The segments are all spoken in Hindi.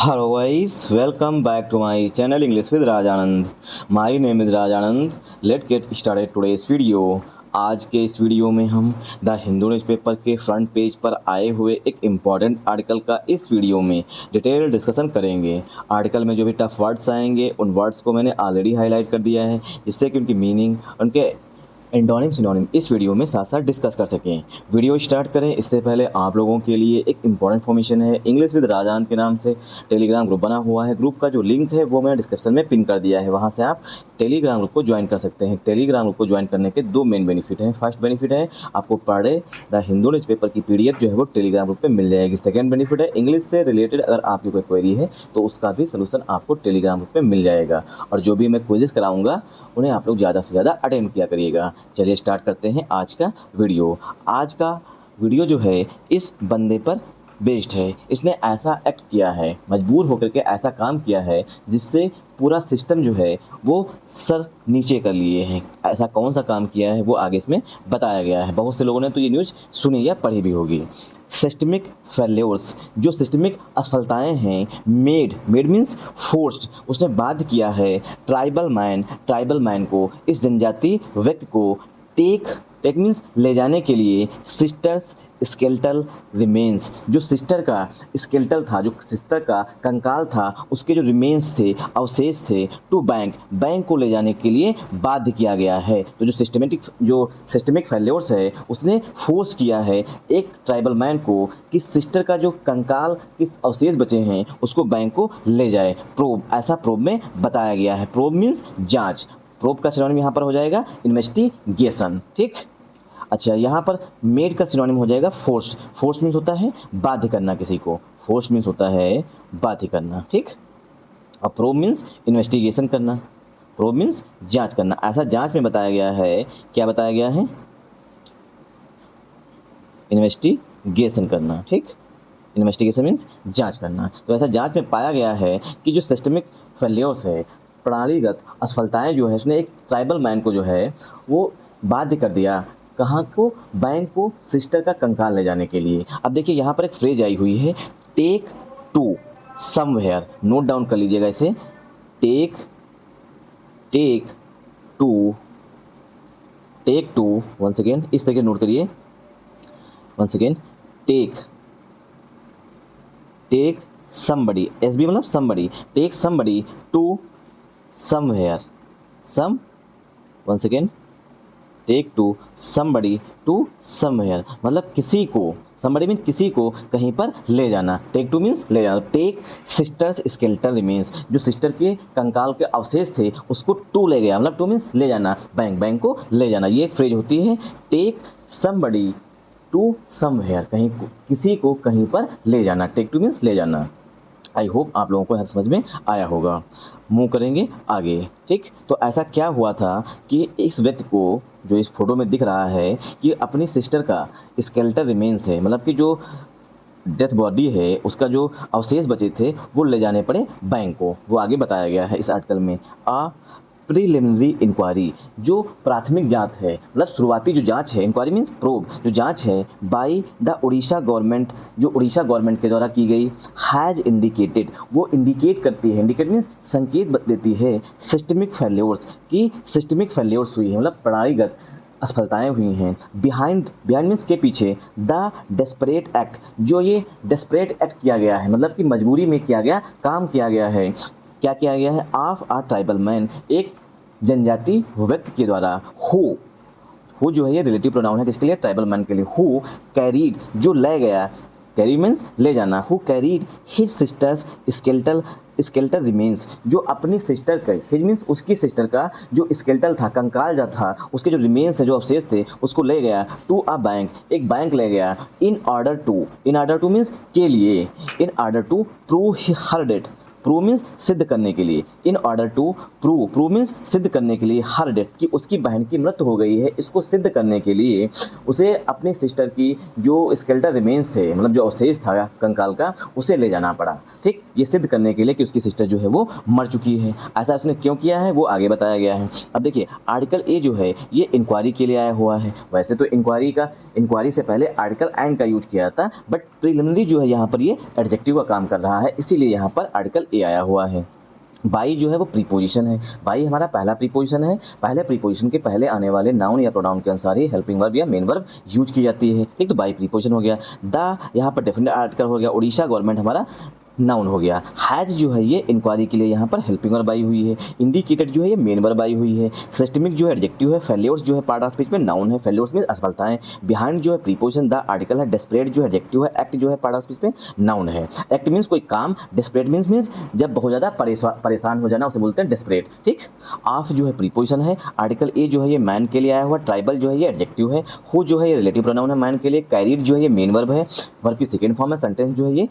Hello guys, welcome back to my channel English with Raj Anand. My name is Raj Anand. Let's get started today's video. आज के इस वीडियो में हम द हिंदू न्यूज़पेपर के फ्रंट पेज पर आए हुए एक इम्पॉर्टेंट आर्टिकल का इस वीडियो में डिटेल डिस्कशन करेंगे। आर्टिकल में जो भी टफ वर्ड्स आएंगे उन वर्ड्स को मैंने ऑलरेडी हाईलाइट कर दिया है, जिससे कि उनकी मीनिंग, उनके एंटोनिम सिनोनिम इस वीडियो में साथ साथ डिस्कस कर सकें। वीडियो स्टार्ट करें इससे पहले आप लोगों के लिए एक इंपॉर्टेंट इन्फॉर्मेशन है। इंग्लिश विद राजान के नाम से टेलीग्राम ग्रुप बना हुआ है। ग्रुप का जो लिंक है वो मैंने डिस्क्रिप्शन में पिन कर दिया है, वहाँ से आप टेलीग्राम ग्रुप को ज्वाइन कर सकते हैं। टेलीग्राम ग्रुप को ज्वाइन करने के दो मेन बेनिफिट हैं। फर्स्ट बेनिफिट है आपको per day the Hindu newspaper की PDF जो है वो टेलीग्राम ग्रुप पे मिल जाएगी। सेकंड बेनिफिट है इंग्लिश से रिलेटेड अगर आपकी कोई क्वेरी है तो उसका भी सलूशन आपको टेलीग्राम ग्रुप पे मिल जाएगा। और जो भी मैं क्विज़ेस कराऊंगा उन्हें आप लोग ज़्यादा से ज़्यादा अटेम्प्ट किया करिएगा। चलिए स्टार्ट करते हैं आज का वीडियो। आज का वीडियो जो है इस बंदे पर बेस्ड है। इसने ऐसा एक्ट किया है, मजबूर होकर के ऐसा काम किया है जिससे पूरा सिस्टम जो है वो सर नीचे कर लिए हैं। ऐसा कौन सा काम किया है वो आगे इसमें बताया गया है। बहुत से लोगों ने तो ये न्यूज़ सुनी या पढ़ी भी होगी। सिस्टमिक फेल्योर्स, जो सिस्टमिक असफलताएं हैं, मेड मीन्स फोर्स्ड, उसने बाध्य किया है ट्राइबल मैन को, इस जनजाति व्यक्ति को टेक मीन्स ले जाने के लिए सिस्टर्स स्केलेटल रिमेन्स, जो सिस्टर का स्केलेटल था, जो सिस्टर का कंकाल था, उसके जो रिमेन्स थे, अवशेष थे, टू बैंक को ले जाने के लिए बाध्य किया गया है। तो जो सिस्टमिक फेल्योर्स है उसने फोर्स किया है एक ट्राइबल मैन को कि सिस्टर का जो कंकाल, किस अवशेष बचे हैं उसको बैंक को ले जाए। प्रोब, ऐसा प्रोब में बताया गया है। प्रोब मीन्स जांच। प्रोब का सिनोनिम यहाँ पर हो जाएगा इन्वेस्टिगेशन। ठीक, अच्छा, यहाँ पर मेड का सिनोनिम हो जाएगा फोर्स्ड। फोर्स्ड मीन्स होता है बाध्य करना किसी को, फोर्स्ड मीन्स होता है बाध्य करना। ठीक, और प्रोब मीन्स इन्वेस्टिगेशन करना, प्रोब मीन्स जांच करना। ऐसा जांच में बताया गया है, क्या बताया गया है? इन्वेस्टिगेशन करना। ठीक, इन्वेस्टिगेशन मीन्स जांच करना। तो ऐसा जांच में पाया गया है कि जो सिस्टमिक फेल्योर्स है, प्रणालीगत असफलताएं जो है, उसने एक ट्राइबल मैन को जो है वो बाध्य कर दिया, कहाँ को? बैंक को सिस्टर का कंकाल ले जाने के लिए। अब देखिए यहाँ पर एक फ्रेज आई हुई है, take to somewhere. Note down कर लीजिएगा इसे। टेक टू वन सेकेंड, इस तरीके नोट करिए। One second, take somebody, SB मतलब somebody, take somebody to somewhere, one second, take to somebody to somewhere मतलब किसी को, समबडी मीन्स किसी को कहीं पर ले जाना। टेक टू मीन्स ले जाना। टेक सिस्टर्स स्केलेटल रिमेन्स, जो सिस्टर के कंकाल के अवशेष थे उसको टू ले गया, मतलब टू मीन्स ले जाना, बैंक को ले जाना। ये फ्रेज होती है टेक समबडी टू समवेयर, कहीं किसी को कहीं पर ले जाना। टेक टू मीन्स ले जाना। आई होप आप लोगों को यह समझ में आया होगा। मूव करेंगे आगे। ठीक, तो ऐसा क्या हुआ था कि इस व्यक्ति को, जो इस फोटो में दिख रहा है, कि अपनी सिस्टर का स्केलेटल रिमेन्स है, मतलब कि जो डेथ बॉडी है उसका जो अवशेष बचे थे वो ले जाने पड़े बैंक को। वो आगे बताया गया है इस आर्टिकल में। प्रीलिमिनरी इंक्वायरी, जो प्राथमिक जांच है, मतलब शुरुआती जो जांच है, इंक्वायरी मीन्स प्रोब, जो जांच है, बाय द उड़ीसा गवर्नमेंट, जो उड़ीसा गवर्नमेंट के द्वारा की गई, हैज़ इंडिकेटेड, वो इंडिकेट करती है, इंडिकेट मीन्स संकेत देती है, सिस्टमिक फेल्योर्स, की सिस्टमिक फेल्योर्स हुई है, मतलब प्रणालीगत असफलताएं हुई हैं। बिहाइंड मीन्स के पीछे, द डेस्परेट एक्ट, जो ये डेस्परेट एक्ट किया गया है, मतलब कि मजबूरी में किया गया काम किया गया है। क्या किया गया है? ऑफ अ ट्राइबल मैन, एक जनजाति व्यक्ति के द्वारा। हु जो है ये रिलेटिव प्रोनाउन है किसके लिए? ट्राइबल मैन के लिए। हु कैरीड, जो ले गया, कैरी मीन्स ले जाना। Who carried his sisters skeletal remains, जो अपनी सिस्टर का, हिज मीन्स उसकी सिस्टर का जो स्केलेटल था, कंकाल जो था, उसके जो रिमेन्स है, जो अवशेष थे, उसको ले गया टू अ बैंक, एक बैंक ले गया। इन ऑर्डर टू मीन्स के लिए, in order to prove her debt, prove means सिद्ध करने के लिए, in order to prove means सिद्ध करने के लिए, हर डेट कि उसकी बहन की मृत्यु हो गई है, इसको सिद्ध करने के लिए उसे अपनी सिस्टर की जो स्केलेटल रिमेन्स थे, मतलब जो अवशेष था कंकाल का, उसे ले जाना पड़ा। ठीक, ये सिद्ध करने के लिए कि उसकी सिस्टर जो है वो मर चुकी है। ऐसा उसने क्यों किया है वो आगे बताया गया है। अब देखिए आर्टिकल ए जो है ये इंक्वायरी के लिए आया हुआ है। वैसे तो इंक्वायरी का इंक्वायरी से पहले आर्टिकल एंड का यूज किया जाता, बट प्रीलिमिनरी जो है यहाँ पर ये एडजेक्टिव का काम कर रहा है, इसीलिए यहाँ पर आर्टिकल ए आया हुआ है। बाई जो है वो प्रीपोजिशन है, बाई हमारा पहला प्रीपोजिशन है, पहले प्रीपोजिशन के पहले आने वाले नाउन या प्रोनाउन के अनुसार ही हेल्पिंग वर्ब या मेन वर्ब यूज की जाती है। ठीक, तो बाई प्रीपोजिशन हो गया। द यहाँ पर डेफिनेट आर्टिकल हो गया, उड़ीसा गवर्नमेंट हमारा नाउन हो गया। हैज जो है ये इंक्वायरी के लिए यहाँ पर हेल्पिंग वर्ब आई हुई है। इंडिकेटेड जो है ये मेन वर्ब आई हुई है। सिस्टमिक जो है एडजेक्टिव है। फेल्योर्स जो है पार्ट ऑफ स्पीच में नाउन है, फेल्योर्स में असफलताएं। बिहाइंड जो है प्रीपोजिशन, द आर्टिकल है। डेस्परेट जो है एडजेक्टिव है। एक्ट जो है पार्ट ऑफ स्पीच में नाउन है। एक्ट मीन्स कोई काम, डेस्परेट मीन्स जब बहुत ज़्यादा परेशान हो जाना उसे बोलते हैं डेस्परेट। ठीक, ऑफ जो है प्रीपोजिशन है। आर्टिकल ए जो है ये मैन के लिए आया हुआ। ट्राइबल जो है ये एडजेक्टिव है। हु जो है ये रिलेटिव प्रोनाउन है मैन के लिए। कैरिड जो है ये मेन वर्ब है, वर्ब की सेकेंड फॉर्म है। सेंटेंस जो है ये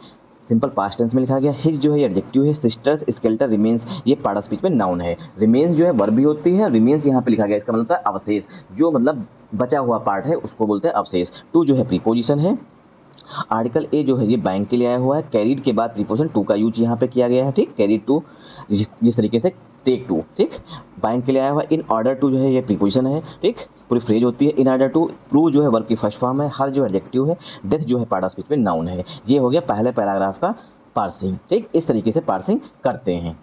सिंपल पास्ट टेंस में लिखा गया। हिज जो है एडजेक्टिव है। सिस्टर्स, स्केलेटन, रिमेन्स ये पार्ट ऑफ स्पीच में नाउन है। रिमेन्स जो है वर्ब भी होती है, रिमेन्स यहाँ पे लिखा गया, इसका मतलब होता है अवशेष, जो मतलब बचा हुआ पार्ट है उसको बोलते हैं अवशेष। टू जो है प्रीपोजिशन है। आर्टिकल ए जो है ये बैंक के लिए आया हुआ है। कैरिड के बाद प्रीपोजिशन टू का यूज यहाँ पे किया गया है। ठीक, कैरिड टू जिस तरीके से टेक टू। ठीक, बैंक के लिए आया हुआ। इन ऑर्डर टू जो है ये प्रीपोजिशन है। ठीक, पूरी फ्रेज होती है इन ऑर्डर टू। प्रूव जो है वर्ब की फर्स्ट फॉर्म है। हर जो एडजेक्टिव है। डेथ जो है पार्ट ऑफ स्पीच में नाउन है। ये हो गया पहले पैराग्राफ का पार्सिंग। ठीक, इस तरीके से पार्सिंग करते हैं।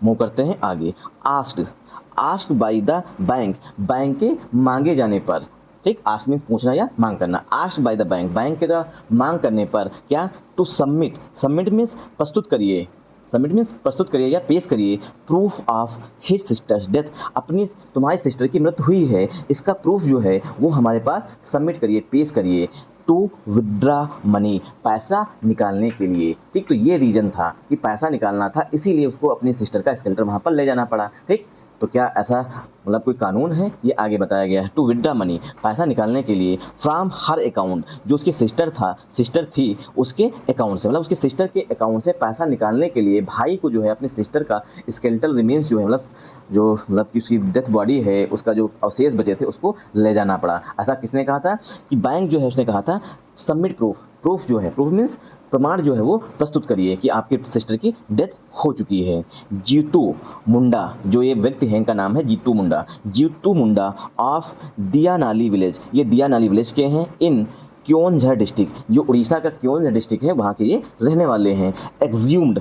मूव करते हैं आगे। Asked by the bank, bank के मांगे जाने पर। ठीक, आस्क मीन्स पूछना या मांग करना। Asked by the bank, bank के द्वारा मांग करने पर क्या, टू सबमिट, सबमिट मीन्स प्रस्तुत करिए, सबमिट मीन्स प्रस्तुत करिए या पेश करिए। Proof of his sisters death, अपनी तुम्हारी सिस्टर की मृत्यु हुई है, इसका प्रूफ जो है वो हमारे पास सबमिट करिए, पेश करिए। टू विड्रा मनी, पैसा निकालने के लिए। ठीक, तो ये रीज़न था कि पैसा निकालना था, इसीलिए उसको अपनी सिस्टर का स्केलेटन वहाँ पर ले जाना पड़ा। ठीक, तो क्या ऐसा मतलब कोई कानून है, ये आगे बताया गया है। टू विड्रा मनी, पैसा निकालने के लिए। फ्रॉम हर अकाउंट, जो उसकी सिस्टर थी उसके अकाउंट से, मतलब उसके सिस्टर के अकाउंट से पैसा निकालने के लिए भाई को जो है अपने सिस्टर का स्केलेटल रिमेन्स जो है मतलब कि उसकी डेथ बॉडी है, उसका जो अवशेष बचे थे उसको ले जाना पड़ा। ऐसा किसने कहा था कि बैंक जो है उसने कहा था सबमिट प्रूफ, प्रूफ जो है, प्रूफ मीन्स प्रमाण जो है वो प्रस्तुत करिए कि आपके सिस्टर की डेथ हो चुकी है। जीतू मुंडा, जो ये व्यक्ति है इनका नाम है जीतू मुंडा ऑफ दियानाली विलेज, ये दियानाली विलेज के हैं इन क्योंझर डिस्ट्रिक्ट, जो उड़ीसा का क्योंझर डिस्ट्रिक्ट है वहाँ के ये रहने वाले हैं। एक्सह्यूम्ड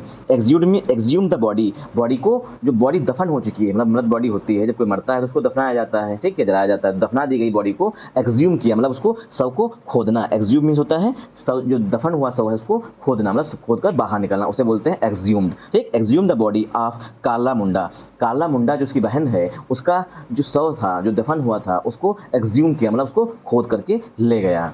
द बॉडी, बॉडी को, जो बॉडी दफन हो चुकी है, मतलब मृत बॉडी होती है, जब कोई मरता है तो उसको दफनाया जाता है। ठीक है, जलाया जाता है, दफना दी गई बॉडी को एक्सह्यूम किया, मतलब उसको शव को खोदना। एक्सह्यूम मीन्स होता है शव, जो दफन हुआ शव है उसको खोदना, मतलब खोद कर बाहर निकालना, उसे बोलते हैं एक्सह्यूम्ड। ठीक, एक्सह्यूम द बॉडी ऑफ काला मुंडा जो उसकी बहन है, उसका जो शव था, जो दफन हुआ था, उसको एक्सह्यूम किया, मतलब उसको खोद करके ले गया।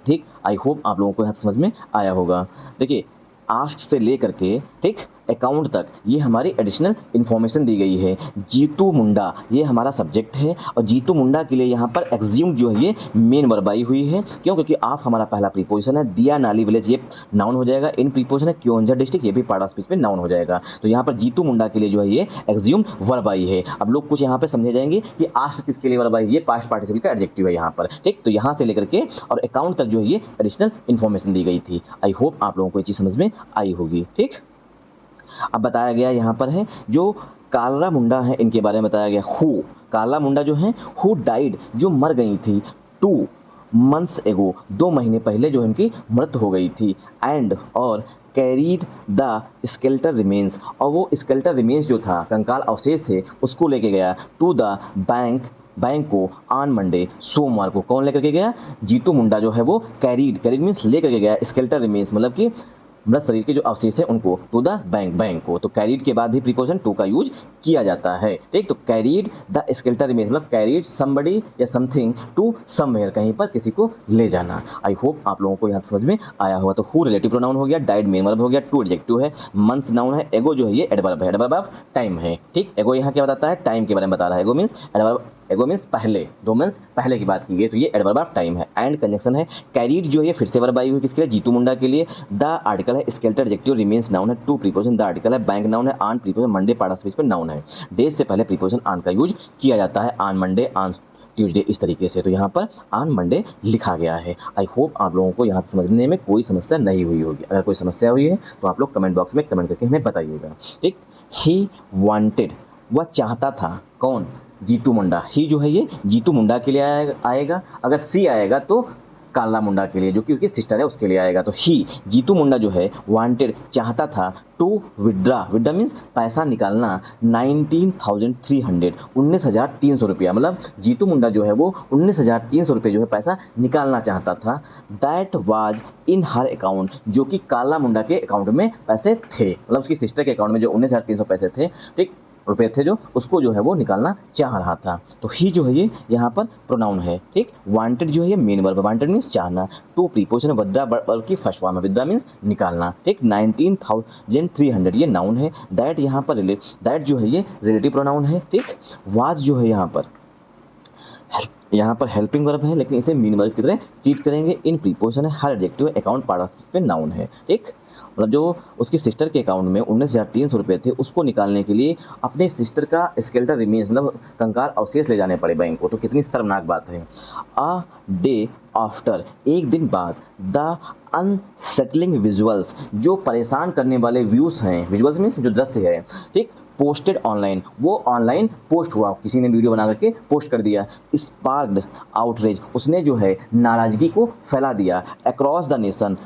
ठीक, आई होप आप लोगों को यहाँ समझ में आया होगा। देखिए, आस्क से ले करके ठीक अकाउंट तक ये हमारी एडिशनल इन्फॉर्मेशन दी गई है। जीतू मुंडा ये हमारा सब्जेक्ट है, और जीतू मुंडा के लिए यहाँ पर एक्सह्यूम्ड जो है ये मेन वर्ब आई हुई है। क्यों? क्योंकि आप हमारा पहला प्रीपोजिशन है। दिया नाली विलेज ये नाउन हो जाएगा। इन प्रीपोजिशन है क्योंझर डिस्ट्रिक्ट, ये भी पार्ट ऑफ स्पीच में नाउन हो जाएगा। तो यहाँ पर जीतू मुंडा के लिए जो है ये एक्सह्यूम्ड वर्ब आई है। अब लोग कुछ यहाँ पे समझे जाएंगे कि आस्क किसके लिए वर्ब आई, ये पास्ट पार्टिसिपल का एडजेक्टिव है यहाँ पर। ठीक, तो यहाँ से लेकर के और अकाउंट तक जो है ये एडिशनल इन्फॉर्मेशन दी गई थी। आई होप आप लोगों को ये चीज़ समझ में आई होगी। ठीक, अब बताया गया यहाँ पर है जो काला मुंडा है इनके बारे में बताया गया। काला मुंडा जो है हु डाइड, जो मर गई थी 2 months एगो, 2 महीने पहले जो इनकी मृत्यु हो गई थी। एंड और कैरीड द स्केलेटल रिमेन्स, और वो स्केलेटल रिमेन्स जो था, कंकाल अवशेष थे, उसको लेके गया टू द बैंक को ऑन मंडे, सोमवार को। कौन लेकर के गया? जीतू मुंडा जो है वो कैरीड मीन्स लेकर के गया स्केलेटल रिमेन्स, मतलब कि मृत शरीर के जो अवशेष है उनको टू द बैंक को। तो कैरीड के बाद भी प्रीपोजिशन टू का यूज किया जाता है। ठीक, तो कैरीड द स्केलेटल रिमेन्स मतलब कैरीड समबडी या समथिंग टू समवेयर, कहीं पर किसी को ले जाना। आई होप आप लोगों को यहाँ समझ में आया होगा। तो हु रिलेटिव प्रोनाउन हो गया, डाइड मेन वर्ब हो गया, टू एडजेक्टिव है, मंथ्स नाउन है, एगो जो है ये एडवर्ब है, एडवर्ब ऑफ टाइम है। ठीक, एगो यहाँ क्या बताता है? टाइम के बारे में बता रहा है। एगो मीन्स पहले, 2 मंथ्स पहले की बात की गई, तो ये एडवर्ब ऑफ टाइम है। एंड कंजंक्शन है। कैरीड जो है फिर से वर्ब आई हुई किसके लिए? जीतू मुंडा के लिए। द आर्टिकल है, स्केलेटल एडजेक्टिव, रिमेन्स नाउन है, टू प्रीपोजिशन, द आर्टिकल है, बैंक नाउन है, on preposition, Monday part of speech में नाउन है। डेज से पहले प्रीपोजिशन ऑन का यूज किया जाता है, ऑन मंडे, ऑन ट्यूसडे, इस तरीके से। तो यहाँ पर ऑन मंडे लिखा गया है। आई होप आप लोगों को यहाँ समझने में कोई समस्या नहीं हुई होगी। अगर कोई समस्या हुई है तो आप लोग कमेंट बॉक्स में कमेंट करके हमें बताइएगा। ठीक, ही वांटेड, वह चाहता था, कौन? जीतू मुंडा, ही जो है ये जीतू मुंडा के लिए आएगा। अगर सी आएगा तो काला मुंडा के लिए, जो कि उसकी सिस्टर है, उसके लिए आएगा। तो ही जीतू मुंडा जो है वांटेड, चाहता था टू विड्रा, विड्रा मीन्स पैसा निकालना 19,300, 19,300 रुपया। मतलब जीतू मुंडा जो है वो 19,300 रुपये जो है पैसा निकालना चाहता था। That was in her account, जो कि काला मुंडा के अकाउंट में पैसे थे, मतलब उसकी सिस्टर के अकाउंट में जो 19,300 पैसे थे, ठीक, रुपए थे, जो उसको जो है वो निकालना चाह रहा था। तो ही जो है ये यहाँ पर प्रोनाउन है, ठीक। वांटेड जो है ये मेन वर्ब, वांटेड मीन्स चाहना। टू प्रीपोजिशन विद्रा वर्ब की फर्स्ट फॉर्म है, विद्रा मीन्स निकालना, ठीक। 19,300 ये नाउन है। दैट यहाँ पर दैट जो है ये रिलेटिव प्रोनाउन है, ठीक। वाज जो है यहाँ पर हेल्पिंग वर्ब है, लेकिन इसे मीन वर्ब की तरह ट्रीट करेंगे। इन प्रीपोजिशन है, her adjective account part of speech पे नाउन है, ठीक। मतलब जो उसकी सिस्टर के अकाउंट में 19,300 रुपये थे, उसको निकालने के लिए अपने सिस्टर का स्केलेटल रिमेन्स, मतलब कंकाल अवशेष ले जाने पड़े बैंक को। तो कितनी शर्मनाक बात है। अ डे आफ्टर, एक दिन बाद, द अनसेटलिंग विजुअल्स, जो परेशान करने वाले व्यूज़ हैं, विजुअल्स मीन्स जो दृश्य है, ठीक, पोस्टेड ऑनलाइन, वो ऑनलाइन पोस्ट हुआ, किसी ने वीडियो बना करके पोस्ट कर दिया। स्पार्क्ड आउटरेज, उसने जो है नाराज़गी को फैला दिया। अक्रॉस द नेशन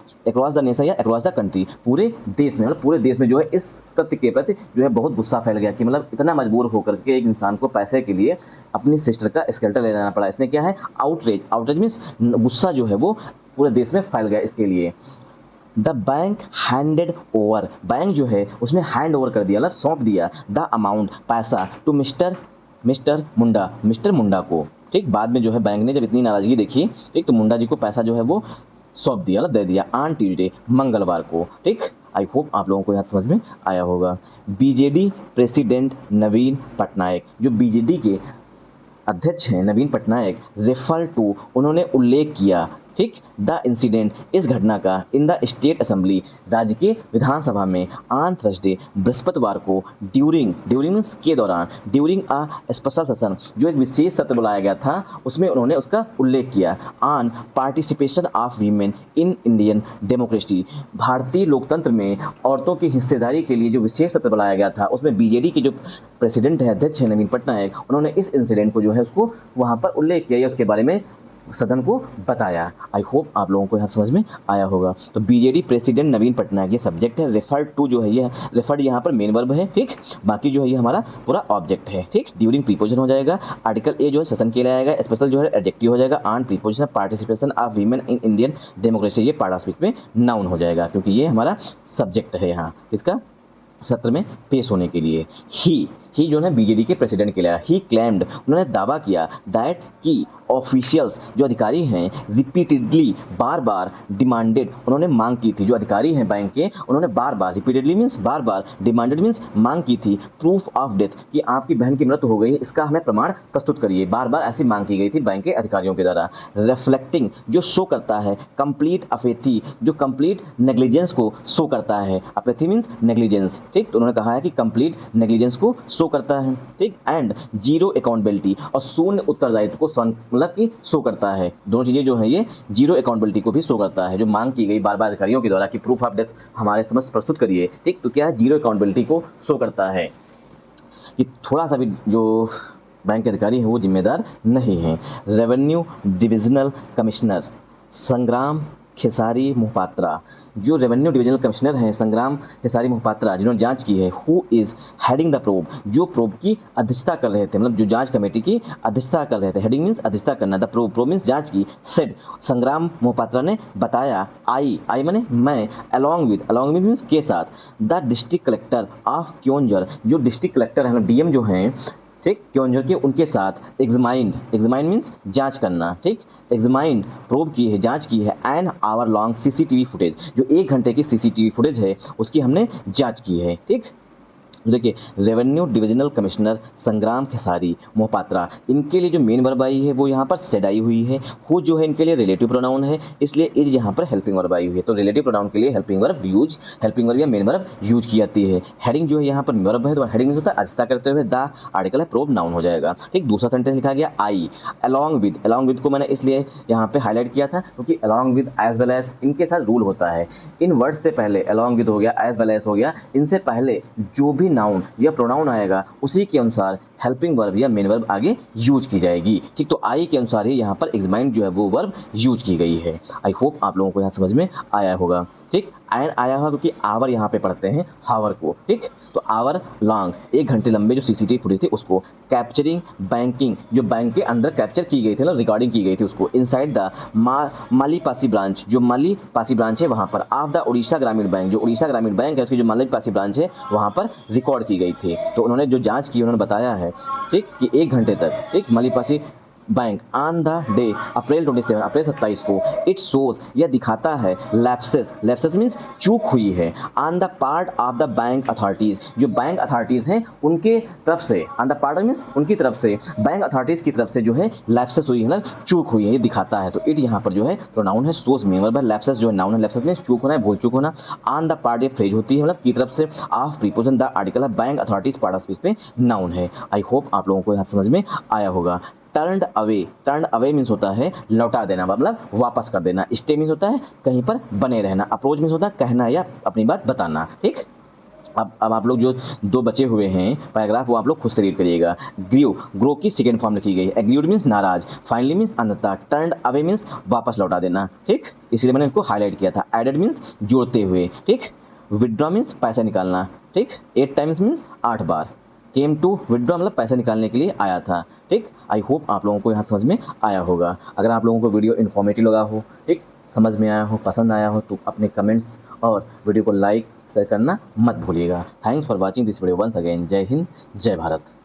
या अक्रॉस द कंट्री, पूरे देश में, मतलब पूरे देश में जो है इस तथ्य के प्रति जो है बहुत गुस्सा फैल गया कि मतलब इतना मजबूर होकर के एक इंसान को पैसे के लिए अपनी सिस्टर का स्केलेटन ले जाना पड़ा। इसने क्या है, आउटरेज मीन्स गुस्सा जो है वो पूरे देश में फैल गया इसके लिए। The bank handed over, bank जो है उसने हैंड ओवर कर दिया, मतलब सौंप दिया, द अमाउंट, पैसा, टू मिस्टर मुंडा को, ठीक। बाद में जो है बैंक ने जब इतनी नाराज़गी देखी, ठीक, तो मुंडा जी को पैसा जो है वो सौंप दिया, मतलब दे दिया, ऑन ट्यूजडे, मंगलवार को, ठीक। आई होप आप लोगों को यहाँ समझ में आया होगा। बीजेडी प्रेसिडेंट नवीन पटनायक, जो बीजेडी के अध्यक्ष हैं नवीन पटनायक, रेफर टू, उन्होंने उल्लेख किया, ठीक, द इंसिडेंट, इस घटना का, इन द स्टेट असेंबली, राज्य के विधानसभा में, ऑन थर्सडे, बृहस्पतिवार को, ड्यूरिंग मीन्स के दौरान, ड्यूरिंग अ स्पेशल सेशन, जो एक विशेष सत्र बुलाया गया था, उसमें उन्होंने उसका उल्लेख किया। On participation of women in Indian democracy, भारतीय लोकतंत्र में औरतों की हिस्सेदारी के लिए जो विशेष सत्र बुलाया गया था, उसमें बीजेडी के जो प्रेसिडेंट है, अध्यक्ष है नवीन पटनायक, उन्होंने इस इंसिडेंट को जो है उसको वहाँ पर उल्लेख किया या उसके बारे में सदन को बताया। आई होप आप लोगों को यहाँ समझ में आया होगा। तो बीजेडी प्रेसिडेंट नवीन पटनायक ये सब्जेक्ट है, रेफर टू जो है ये रेफर्ड यहाँ पर मेन वर्ब है, ठीक। बाकी जो है ये हमारा पूरा ऑब्जेक्ट है, ठीक। ड्यूरिंग प्रीपोजिशन हो जाएगा, आर्टिकल ए जो है सेशन के लिए आएगा, स्पेशल जो है एडजेक्टिव हो जाएगा, on preposition, participation of women in Indian democracy, ये पार्ट ऑफ स्पीच में नाउन हो जाएगा, क्योंकि ये हमारा सब्जेक्ट है यहाँ इसका सत्र में पेश होने के लिए। ही जो है बीजेडी के प्रेसिडेंट के लिए, ही क्लेम्ड, उन्होंने दावा किया, दैट की ऑफिशियल्स, जो अधिकारी हैं, रिपीटेडली, बार बार, डिमांडेड, उन्होंने मांग की थी, जो अधिकारी हैं बैंक के, उन्होंने बार बार, रिपीटेडली मीन्स बार बार, डिमांडेड मीन्स मांग की थी, प्रूफ ऑफ डेथ, कि आपकी बहन की मृत्यु हो गई है, इसका हमें प्रमाण प्रस्तुत करिए। बार बार ऐसी मांग की गई थी बैंक के अधिकारियों के द्वारा। रिफ्लेक्टिंग, जो शो करता है, कंप्लीट अफेथी, जो कंप्लीट नेग्लिजेंस को शो करता है, अफेथी मीन्स नेग्लिजेंस, ठीक। तो उन्होंने कहा है कि कंप्लीट नेग्लिजेंस को शो करता है, ठीक। एंड जीरो अकाउंटेबिलिटी, और शून्य उत्तरदायित्व को मतलब कि शो करता है। दोनों चीज़ें जो हैं ये जीरो अकाउंटेबिलिटी को भी शो करता है, जो मांग की गई बार बार अधिकारियों के द्वारा कि प्रूफ ऑफ डेथ हमारे समक्ष प्रस्तुत करिए, ठीक। तो क्या है, जीरो अकाउंटेबिलिटी को शो करता है कि थोड़ा सा भी जो बैंक के अधिकारी हैं वो जिम्मेदार नहीं हैं। रेवेन्यू डिविजनल कमिश्नर संग्राम खेसारी मोहपात्रा, जो रेवेन्यू डिविजनल कमिश्नर हैं संग्राम खेसारी मोहपात्रा, जिन्होंने जांच की है, who is heading the probe, जो प्रोब की अध्यक्षता कर रहे थे, मतलब जो जांच कमेटी की अध्यक्षता कर रहे थे, हेडिंग मीन्स अध्यक्षता करना, द प्रोब मीन्स जांच की, सेड, संग्राम मोहपात्रा ने बताया, आई माने मैं, अलॉन्ग विद मीन्स के साथ, the district collector of Keonjhar, जो डिस्ट्रिक्ट कलेक्टर हैं, डीएम जो हैं, ठीक, क्योंझर के, उनके साथ एग्जामाइंड मीन्स जांच करना, ठीक, एग्जामाइंड प्रोब की है, जांच की है, an hour long CCTV footage, जो 1 घंटे की सीसीटीवी फुटेज है उसकी हमने जांच की है, ठीक। देखिए, रेवेन्यू डिविजनल कमिश्नर संग्राम खेसारी मोहपात्रा, इनके लिए जो मेन वर्ब आई है वो यहाँ पर सेड आई हुई है। हु जो है इनके लिए रिलेटिव प्रोनाउन है, इसलिए इज यहाँ पर हेल्पिंग वर्ब आई हुई है। तो रिलेटिव प्रोनाउन के लिए हेल्पिंग वर्ब या मेन वर्ब यूज की जाती है। हेडिंग जो है यहाँ पर वर्ब है, तो हेडिंग होता है अध्यक्षता करते हुए, द आर्टिकल है, प्रोब नाउन हो जाएगा, ठीक। दूसरा सेंटेंस लिखा गया आई, अलॉन्ग विद को मैंने इसलिए यहाँ पे हाईलाइट किया था क्योंकि along with, as well as, इनके साथ रूल होता है। इन वर्ड्स से पहले अलॉन्ग विद हो गया, एज वेल एज हो गया, इनसे पहले जो भी भी नाउन या प्रोनाउन आएगा उसी के अनुसार हेल्पिंग वर्ब या मेन वर्ब आगे यूज की जाएगी। ठीक, तो आई के अनुसार ही यहाँ पर एग्जामाइंड जो है वो वर्ब यूज की गई है। आई होप आप लोगों को यहाँ समझ में आया होगा। ठीक, एंड आया होगा क्योंकि आवर यहाँ पे पढ़ते हैं हावर को। ठीक, तो आवर लॉन्ग 1 घंटे लंबे जो सीसीटीवी फुटेज थे उसको, कैप्चरिंग बैंकिंग जो बैंक के अंदर कैप्चर की गई थी, मतलब रिकॉर्डिंग की गई थी उसको, इनसाइड द मालीपासी ब्रांच जो मालीपासी ब्रांच है वहाँ पर, ऑफ द उड़ीसा ग्रामीण बैंक जो उड़ीसा ग्रामीण बैंक है उसकी जो मालीपासी ब्रांच है वहाँ पर रिकॉर्ड की गई थी। तो उन्होंने जो जाँच की उन्होंने बताया है ठीक कि 1 घंटे तक ठीक मालीपासी बैंक ऑन द डे अप्रैल 27 को इट शोज यह दिखाता है लैप्सेस मीन्स चूक हुई है on the part of the bank authorities जो बैंक अथॉरिटीज़ हैं उनके तरफ से, ऑन द पार्ट मीन्स उनकी तरफ से, बैंक अथॉरिटीज़ की तरफ से जो है लैप्सेस हुई है ना, चूक हुई है, ये दिखाता है। तो इट यहाँ पर जो है प्रोनाउन है, शोज मेन वर्ब है, लैप्सेस जो है नाउन है, लैप्सेस मीन्स चूक होना है, भूल चूक होना। ऑन द पार्ट ये फ्रेज होती है मतलब की तरफ से, ऑफ प्रीपोजिशन द आर्टिकल है, bank authorities part of speech पे नाउन है। आई होप आप लोगों को यहाँ समझ में आया होगा। टर्न्ड अवे मीन्स होता है लौटा देना, मतलब वापस कर देना। स्टे मीन्स होता है कहीं पर बने रहना। अप्रोच मीन्स होता है कहना या अपनी बात बताना। ठीक, अब आप लोग जो 2 बचे हुए हैं पैराग्राफ वो आप लोग खुद से रीड करिएगा। ग्रो की सेकेंड फॉर्म लिखी गई है। एग्रीड मीन्स नाराज, फाइनली मीन्स अंततः, टर्न्ड अवे मीन्स वापस लौटा देना। ठीक, इसलिए मैंने इनको हाईलाइट किया था। एडेड मीन्स जोड़ते हुए। ठीक, विड्रॉ मीन्स पैसा निकालना। ठीक, 8 टाइम्स मीन्स 8 बार। केम टू विड्रॉ मतलब पैसा निकालने के लिए आया था। ठीक, आई होप आप लोगों को यहाँ समझ में आया होगा। अगर आप लोगों को वीडियो इन्फॉर्मेटिव लगा हो, ठीक, समझ में आया हो, पसंद आया हो, तो अपने कमेंट्स और वीडियो को लाइक शेयर करना मत भूलिएगा। Thanks for watching this video once again. जय हिंद, जय भारत।